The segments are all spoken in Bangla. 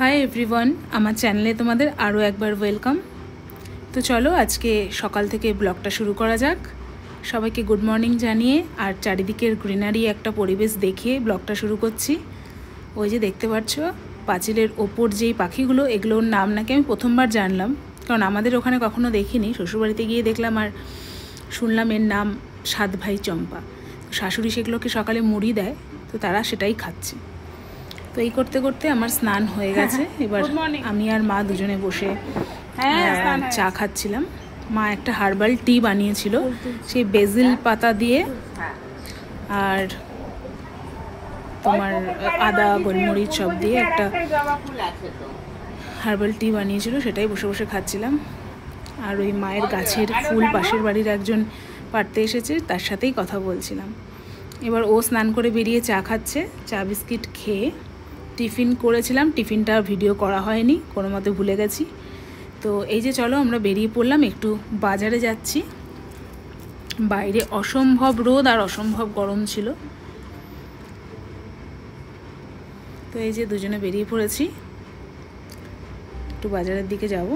হাই এভরিওয়ান, আমার চ্যানেলে তোমাদের আরও একবার ওয়েলকাম। তো চলো আজকে সকাল থেকে ব্লগটা শুরু করা যাক। সবাইকে গুড মর্নিং জানিয়ে আর চারিদিকের গ্রিনারি একটা পরিবেশ দেখিয়ে ব্লগটা শুরু করছি। ওই যে দেখতে পাচ্ছ পাঁচিলের ওপর যেই পাখিগুলো, এগুলোর নাম নাকি আমি প্রথমবার জানলাম, কারণ আমাদের ওখানে কখনো দেখিনি। শ্বশুরবাড়িতে গিয়ে দেখলাম আর শুনলাম এর নাম সাত ভাই চম্পা। শাশুড়ি সেগুলোকে সকালে মুড়ি দেয়, তো তারা সেটাই খাচ্ছে। তো এই করতে করতে আমার স্নান হয়ে গেছে। এবার আমি আর মা দুজনে বসে চা খাচ্ছিলাম। মা একটা হার্বাল টি বানিয়েছিল, সেই বেজিল পাতা দিয়ে আর তোমার আদা গোলমরিচ সব দিয়ে একটা হার্বাল টি বানিয়েছিল, সেটাই বসে বসে খাচ্ছিলাম। আর ওই মায়ের গাছের ফুল পাশের বাড়ির একজন পাড়তে এসেছে, তার সাথেই কথা বলছিলাম। এবার ও স্নান করে বেরিয়ে চা খাচ্ছে। চা বিস্কিট খেয়ে টিফিন করেছিলাম, টিফিনটা ভিডিও করা হয়নি, কোনো মতে ভুলে গেছি। তো এই যে চলো আমরা বেরিয়ে পড়লাম, একটু বাজারে যাচ্ছি। বাইরে অসম্ভব রোদ আর অসম্ভব গরম ছিল। তো এই যে দুজনে বেরিয়ে পড়েছি, একটু বাজারের দিকে যাব,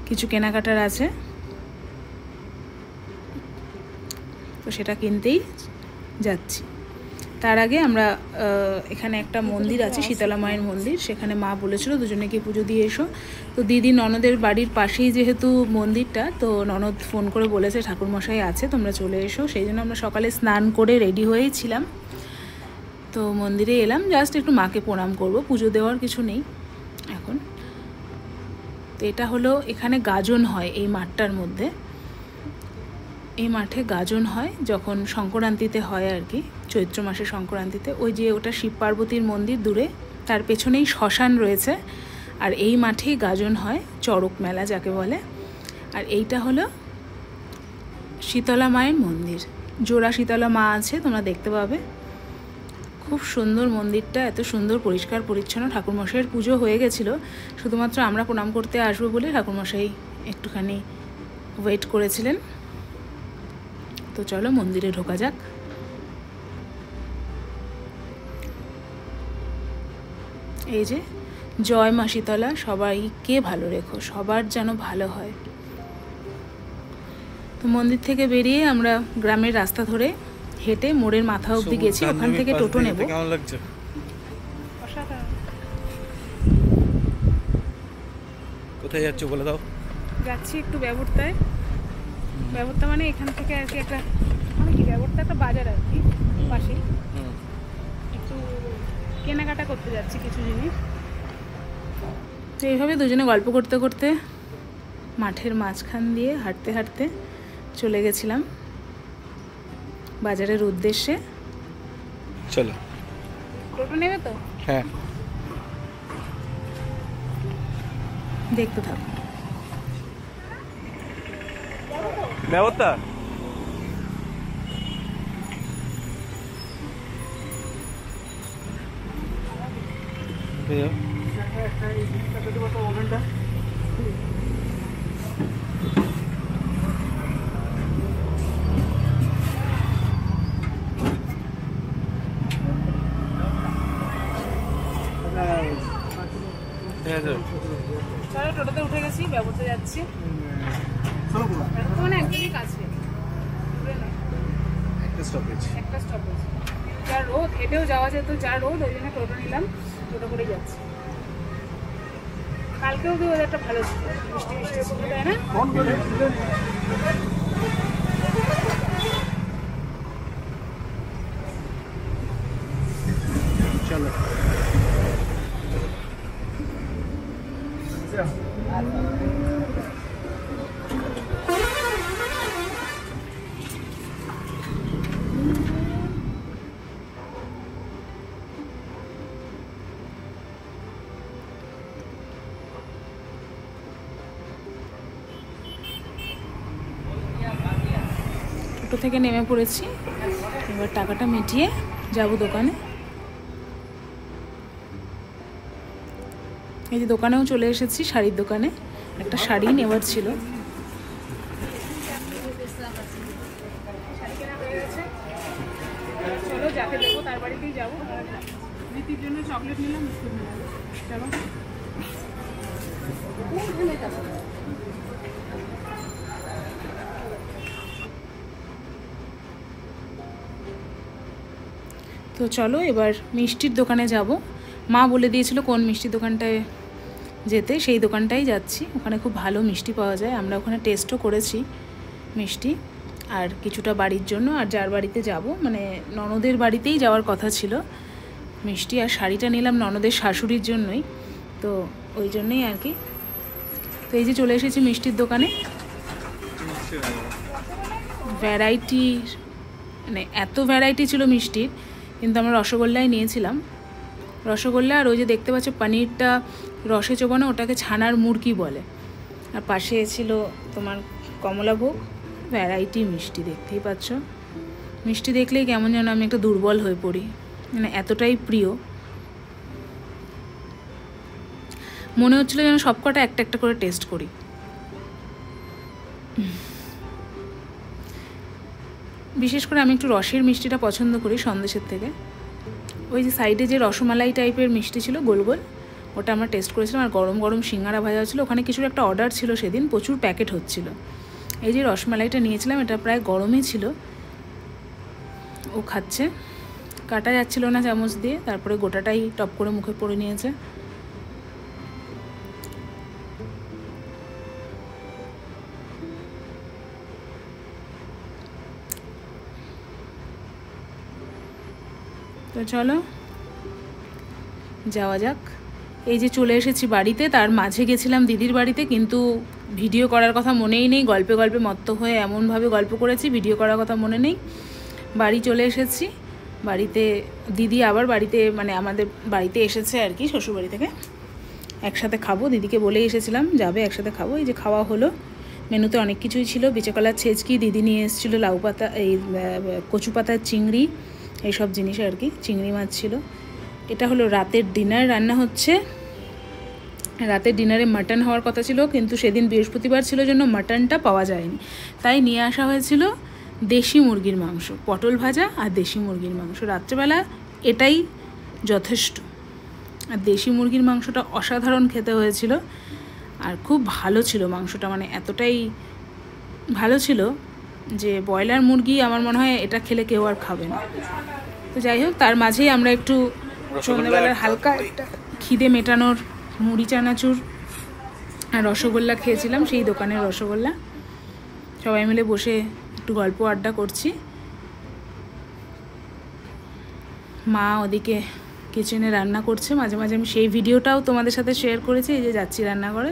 কিছু কেনাকাটার আছে, তো সেটা কিনতেই যাচ্ছি। তার আগে আমরা এখানে একটা মন্দির আছে, শীতলা মায়ের মন্দির, সেখানে মা বলেছিল দুজনে গিয়ে পুজো দিয়ে এসো। তো দিদি ননদের বাড়ির পাশেই যেহেতু মন্দিরটা, তো ননদ ফোন করে বলেছে ঠাকুরমশাই আছে, তোমরা চলে এসো। সেই জন্য আমরা সকালে স্নান করে রেডি হয়েই ছিলাম। তো মন্দিরে এলাম, জাস্ট একটু মাকে প্রণাম করব, পুজো দেওয়ার কিছু নেই এখন। তো এটা হলো, এখানে গাজন হয় এই মাঠটার মধ্যে। এই মাঠে গাজন হয় যখন সংক্রান্তিতে হয় আর কি, চৈত্র মাসের সংক্রান্তিতে। ওই যে ওটা শিব পার্বতীর মন্দির দূরে, তার পেছনেই শ্মশান রয়েছে। আর এই মাঠেই গাজন হয়, চড়ক মেলা যাকে বলে। আর এইটা হলো শীতলা মায়ের মন্দির, জোড়া শীতলা মা আছে, তোমরা দেখতে পাবে। খুব সুন্দর মন্দিরটা, এত সুন্দর পরিষ্কার পরিচ্ছন্ন। ঠাকুরমশাইয়ের পুজো হয়ে গেছিলো, শুধুমাত্র আমরা প্রণাম করতে আসবো বলে ঠাকুরমশাই একটুখানি ওয়েট করেছিলেন। তো চলো মন্দিরে ঢোকা যাক। এই যে জয় মা শীতলা, সবাইকে ভালো রেখো, সবার যেন ভালো হয়। তো মন্দির থেকে বেরিয়ে আমরা গ্রামের রাস্তা ধরে হেঁটে মোড়ের মাথা অবধি গেছি, ওখান থেকে টোটো নেব। কেমন লাগছে? কোথায় যাচ্ছ বলে দাও। যাচ্ছি একটু ব্যবর্তায়। ব্যবর্তা মানে এখান থেকে আর কি একটা, মানে কি ব্যবর্তা একটা বাজার আর কি পাশেই। একটু কেনাকাটা করতে যাচ্ছি কিছু জিনিস। তো এইভাবে দুজনে গল্প করতে করতে মাঠের মাঝখান দিয়ে হাঁটতে হাঁটতে চলে গেছিলাম বাজারের উদ্দেশ্যে। চলো, টোটো নেবে তো? হ্যাঁ, দেখতে থাকো। ব্যবস্থা চলো, টোটোতে উঠে গেছি, ব্যবস্থা যাচ্ছি। মানে একদমই কাছে, একটা স্টপেজ। যা রোদ, হেঁটেও যাওয়া যেত, যা রোদ, ওই জন্য টোটো নিলাম, টোটো করে যাচ্ছি। কালকেও তো ওয়েদারটা ভালো ছিল, বৃষ্টি বৃষ্টি ছিল, তাই না? চলো, টোটো থেকে নেমে পড়েছি। এবার টাকাটা মিটিয়ে যাব দোকানে। এই যে দোকানেও চলে এসেছি, শাড়ির দোকানে। একটা শাড়ি নেওয়ার ছিল। চলো, যাকে দেবো তার বাড়িতেই যাবো। প্রীতির জন্য চকলেট নিলাম, বিস্কুট নিলাম। চলো তো চলো এবার মিষ্টির দোকানে যাব। মা বলে দিয়েছিল কোন মিষ্টির দোকানটায় যেতে, সেই দোকানটাই যাচ্ছি। ওখানে খুব ভালো মিষ্টি পাওয়া যায়, আমরা ওখানে টেস্টও করেছি মিষ্টি। আর কিছুটা বাড়ির জন্য, আর যার বাড়িতে যাব মানে ননদের বাড়িতেই যাওয়ার কথা ছিল। মিষ্টি আর শাড়িটা নিলাম ননদের শাশুড়ির জন্যই, তো ওই জন্যই আর কি। তো এই যে চলে এসেছি মিষ্টির দোকানে। ভ্যারাইটি মানে এত ভ্যারাইটি ছিল মিষ্টির, কিন্তু আমরা রসগোল্লাই নিয়েছিলাম। রসগোল্লা আর ওই যে দেখতে পাচ্ছ পনিরটা রসে চোবানো, ওটাকে ছানার মুরগি বলে। আর পাশে ছিল তোমার কমলাভোগ। ভ্যারাইটি মিষ্টি দেখতেই পাচ্ছ। মিষ্টি দেখলেই কেমন যেন আমি একটা দুর্বল হয়ে পড়ি, মানে এতটাই প্রিয়। মনে হচ্ছিল যেন সবকটা একটা একটা করে টেস্ট করি। বিশেষ করে আমি একটু রসের মিষ্টিটা পছন্দ করি সন্দেশের থেকে। ওই যে সাইডে যে রসমালাই টাইপের মিষ্টি ছিল গোল গোল, ওটা আমরা টেস্ট করেছিলাম। আর গরম গরম সিঙ্গারা ভাজা হচ্ছিলো। ওখানে কিছুর একটা অর্ডার ছিল সেদিন, প্রচুর প্যাকেট হচ্ছিল। এই যে রসমালাইটা নিয়েছিলাম, এটা প্রায় গরমই ছিল। ও খাচ্ছে, কাটা যাচ্ছিল না চামচ দিয়ে, তারপরে গোটাটাই টপ করে মুখে পড়ে নিয়েছে। তো চলো যাওয়া যাক। এই যে চলে এসেছি বাড়িতে, তার মাঝে গেছিলাম দিদির বাড়িতে, কিন্তু ভিডিও করার কথা মনেই নেই। গল্পে গল্পে মত্ত হয়ে এমনভাবে গল্প করেছি, ভিডিও করার কথা মনে নেই। বাড়ি চলে এসেছি। বাড়িতে দিদি আবার বাড়িতে মানে আমাদের বাড়িতে এসেছে আর কি, শ্বশুরবাড়ি থেকে। একসাথে খাবো, দিদিকে বলেই এসেছিলাম যাবে একসাথে খাবো। এই যে খাওয়া হলো। মেনুতে অনেক কিছুই ছিল। বিচেকলার ছেচকি, দিদি নিয়ে এসেছিলো লাউ পাতা, এই কচু পাতার চিংড়ি, এইসব জিনিস আর কি। চিংড়ি মাছ ছিল। এটা হলো রাতের ডিনার, রান্না হচ্ছে। রাতের ডিনারে মাটন হওয়ার কথা ছিল, কিন্তু সেদিন বৃহস্পতিবার ছিল জন্য মাটনটা পাওয়া যায়নি। তাই নিয়ে আসা হয়েছিল দেশি মুরগির মাংস, পটল ভাজা আর দেশি মুরগির মাংস। রাত্রেবেলা এটাই যথেষ্ট। আর দেশি মুরগির মাংসটা অসাধারণ খেতে হয়েছিল, আর খুব ভালো ছিল মাংসটা, মানে এতটাই ভালো ছিল যে ব্রয়লার মুরগি আমার মনে হয় এটা খেলে কেউ আর খাবে না। তো যাই হোক, তার মাঝেই আমরা একটু সন্ধ্যাবেলার হালকা একটা খিদে মেটানোর মুড়ি চানাচুর আর রসগোল্লা খেয়েছিলাম, সেই দোকানের রসগোল্লা। সবাই মিলে বসে একটু গল্প আড্ডা করছি। মা ওদিকে কিচেনে রান্না করছে। মাঝে মাঝে আমি সেই ভিডিওটাও তোমাদের সাথে শেয়ার করেছি। এই যে যাচ্ছি রান্না করে,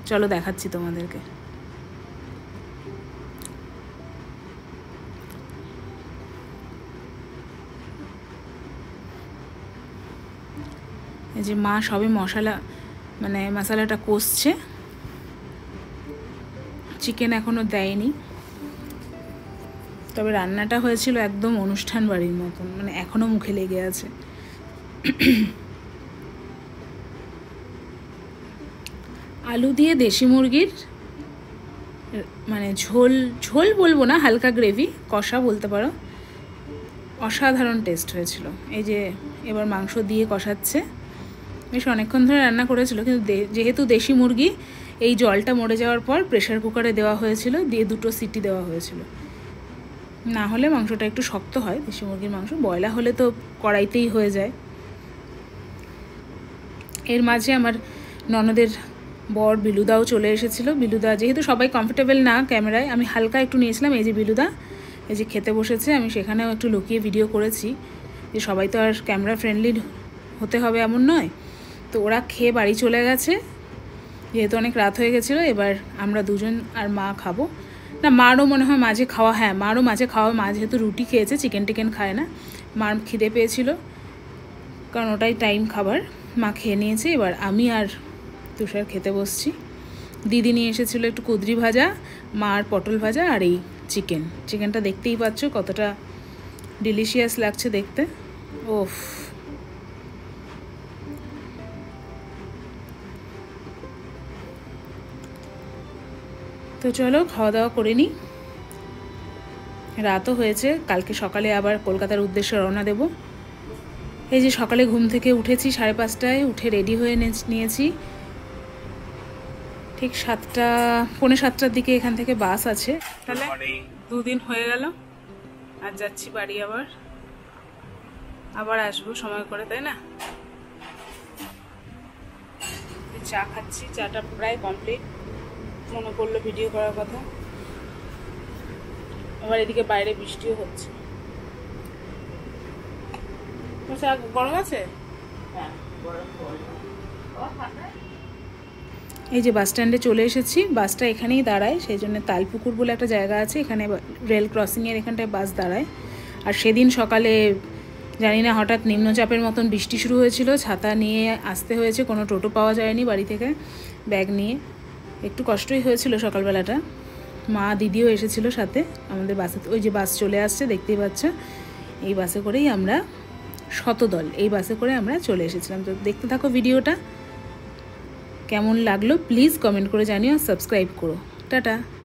চলো দেখাচ্ছি তোমাদেরকে। এই যে মা সবে মশলাটা কষছে। চিকেন এখনো দেয়নি, তবে রান্নাটা হয়েছিল একদম অনুষ্ঠান বাড়ির মতন, মানে এখনো মুখে লেগে আছে। আলু দিয়ে দেশি মুরগির মানে ঝোল ঝোল বলবো না, হালকা গ্রেভি, কষা বলতে পারো। অসাধারণ টেস্ট হয়েছিল। এই যে এবার মাংস দিয়ে কষাচ্ছে। বেশ অনেকক্ষণ ধরে রান্না করেছিল, কিন্তু যেহেতু দেশি মুরগি, এই জলটা মরে যাওয়ার পর প্রেশার কুকারে দেওয়া হয়েছিল, দিয়ে 2টো সিটি দেওয়া হয়েছিল। না হলে মাংসটা একটু শক্ত হয় দেশি মুরগির মাংস। ব্রয়লার হলে তো কড়াইতেই হয়ে যায়। এর মাঝে আমার ননদের বর বিলুদাও চলে এসেছিল। বিলুদা যেহেতু সবাই কমফোর্টেবল না ক্যামেরায়, আমি হালকা একটু নিয়েছিলাম। এই যে বিলুদা এই যে খেতে বসেছে, আমি সেখানেও একটু লুকিয়ে ভিডিও করেছি, যে সবাই তো আর ক্যামেরা ফ্রেন্ডলি হতে হবে এমন নয়। তো ওরা খেয়ে বাড়ি চলে গেছে, যেহেতু অনেক রাত হয়ে গেছিলো। এবার আমরা দুজন আর মা খাবো। না, মারও মনে হয় মাঝে খাওয়া, হ্যাঁ মারও মাঝে খাওয়া। মা যেহেতু রুটি খেয়েছে, চিকেন টিকেন খায় না, মার খিদে পেয়েছিল, কারণ ওটাই টাইম খাবার। মা খেয়ে নিয়েছে। এবার আমি আর তুষার খেতে বসছি। দিদি নিয়ে এসেছিলো একটু কুদরি ভাজা, মা আর পটল ভাজা, আর এই চিকেনটা দেখতেই পাচ্ছ কতটা ডিলিশিয়াস লাগছে দেখতে। ওফ, তো চলো খাওয়া দাওয়া করে নিই। রাতও হয়েছে, কালকে সকালে আবার কলকাতার উদ্দেশ্যে রওনা দেব। এই যে সকালে ঘুম থেকে উঠেছি 5:30টায়, উঠে রেডি হয়ে নিয়েছি। ঠিক 7টা পৌনে 7টার দিকে এখান থেকে বাস আছে। তাহলে 2 দিন হয়ে গেল, আর যাচ্ছি বাড়ি। আবার আসবো সময় করে, তাই না? চা খাচ্ছি, চাটা প্রায় কমপ্লিট। মনে পড়লো ভিডিও করার কথা। আবার এদিকে বাইরে বৃষ্টিও হচ্ছে। চা গরম আছে? এই যে বাস স্ট্যান্ডে চলে এসেছি। বাসটা এখানেই দাঁড়ায়, সেই জন্য তালপুকুর বলে একটা জায়গা আছে, এখানে রেল ক্রসিংয়ের এখানটায় বাস দাঁড়ায়। আর সেদিন সকালে জানি না হঠাৎ নিম্নচাপের মতন বৃষ্টি শুরু হয়েছিল, ছাতা নিয়ে আসতে হয়েছে, কোনো টোটো পাওয়া যায়নি বাড়ি থেকে ব্যাগ নিয়ে। একটু কষ্টই হয়েছিল সকালবেলাটা। মা দিদিও এসেছিল সাথে আমাদের বাসে। ওই যে বাস চলে আসছে, দেখতেই পাচ্ছ। এই বাসে করেই আমরা শতদল, এই বাসে করে আমরা চলে এসেছিলাম। তো দেখতে থাকো ভিডিওটা, কেমন লাগলো প্লিজ কমেন্ট করে জানিও, সাবস্ক্রাইব করো। টাটা।